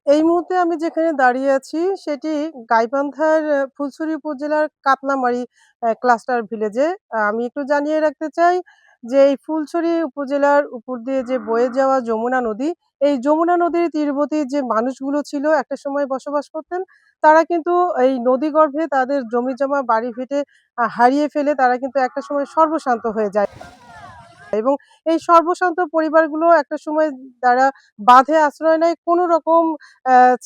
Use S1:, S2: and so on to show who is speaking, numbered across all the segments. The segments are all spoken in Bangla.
S1: এই মুহূর্তে আমি যেখানে দাঁড়িয়ে আছি সেটি গাইবান্ধার ফুলছড়ি উপজেলার কাতলামারি ক্লাস্টার ভিলেজে। আমি একটু জানিয়ে রাখতে চাই যে এই ফুলছড়ি উপজেলার উপর দিয়ে যে বয়ে যাওয়া যমুনা নদী, এই যমুনা নদীর তীরবর্তী যে মানুষগুলো ছিল একটা সময় বসবাস করতেন, তারা কিন্তু এই নদীগর্ভে তাদের জমিজমা বাড়ি-ভিটে হারিয়ে ফেলে তারা কিন্তু একটা সময় সর্বশান্ত হয়ে যায়। এবং এই সর্বশান্ত পরিবারগুলো একটা সময় তারা বাঁধে আশ্রয় নেয়। কোনো রকম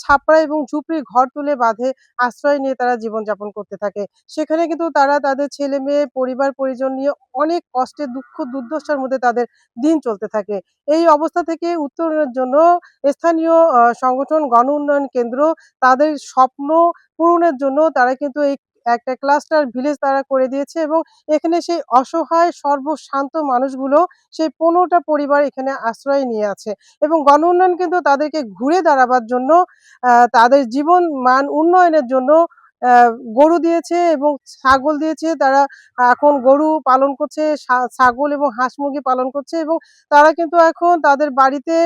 S1: ছাপড়া এবং ঝুপড়ি ঘর তুলে বাঁধে আশ্রয় নিয়ে তারা জীবনযাপন করতে থাকে। সেখানে কিন্তু তারা তাদের ছেলে-মেয়ে, পরিবার-পরিজন নিয়ে অনেক কষ্টে দুঃখ দুর্দশার মধ্যে তাদের দিন চলতে থাকে। এই অবস্থা থেকে উত্তরণের জন্য স্থানীয় সংগঠন গণ উন্নয়ন কেন্দ্র তাদের স্বপ্ন পূরণের জন্য তারা কিন্তু এই একটা ক্লাস্টার ভিলেজ তারা করে দিয়েছে এবং এখানে সেই অসহায় সর্বশান্ত মানুষগুলো সেই ১৫ টা পরিবার এখানে আশ্রয় নিয়ে আছে এবং গণ উন্নয়ন কিন্তু তাদেরকে ঘুরে দাঁড়াবার জন্য তাদের জীবন মান উন্নয়নের জন্য আ গরু দিয়েছে এবং ছাগল দিয়েছে। তারা এখন গরু পালন করছে, ছাগল এবং হাঁস-মুরগি পালন করছে এবং তারা কিন্তু এখন তাদের বাড়িতে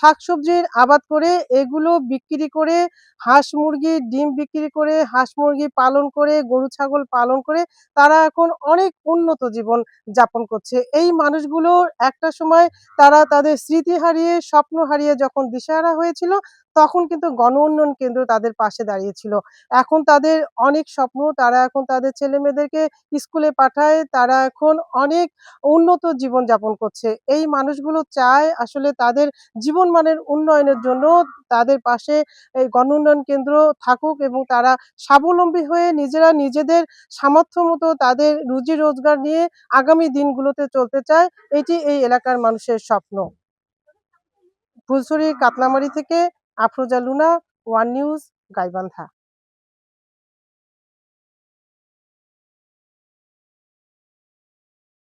S1: শাকসবজির আবাদ করে এগুলো বিক্রি করে হাঁস-মুরগির ডিম বিক্রি করে, হাঁস-মুরগি পালন করে, গরু-ছাগল পালন করে তারা এখন অনেক উন্নত জীবন যাপন করছে। এই মানুষগুলোর একটা সময় তারা তাদের স্মৃতি হারিয়ে, স্বপ্ন হারিয়ে যখন দিশেহারা হয়েছিল, তখন কিন্তু গণ উন্নয়ন কেন্দ্র তাদের পাশে দাঁড়িয়েছিল। এখন তাদের অনেক স্বপ্ন, তারা এখন তাদের ছেলেমেয়েদেরকে স্কুলে পাঠায়, তারা এখন অনেক উন্নত জীবন যাপন করছে। এই মানুষগুলো চায় আসলে তাদের জীবনমানের উন্নয়নের জন্য তাদের পাশে এই গণ উন্নয়ন কেন্দ্র থাকুক এবং তারা স্বাবলম্বী হয়ে নিজেরা নিজেদের সামর্থ্য মতো তাদের রুজি রোজগার নিয়ে আগামী দিনগুলোতে চলতে চায়। এটি এই এলাকার মানুষের স্বপ্ন। ফুলছড়ির কাতলামারি থেকে Afroza Luna, one news, Gaibandha.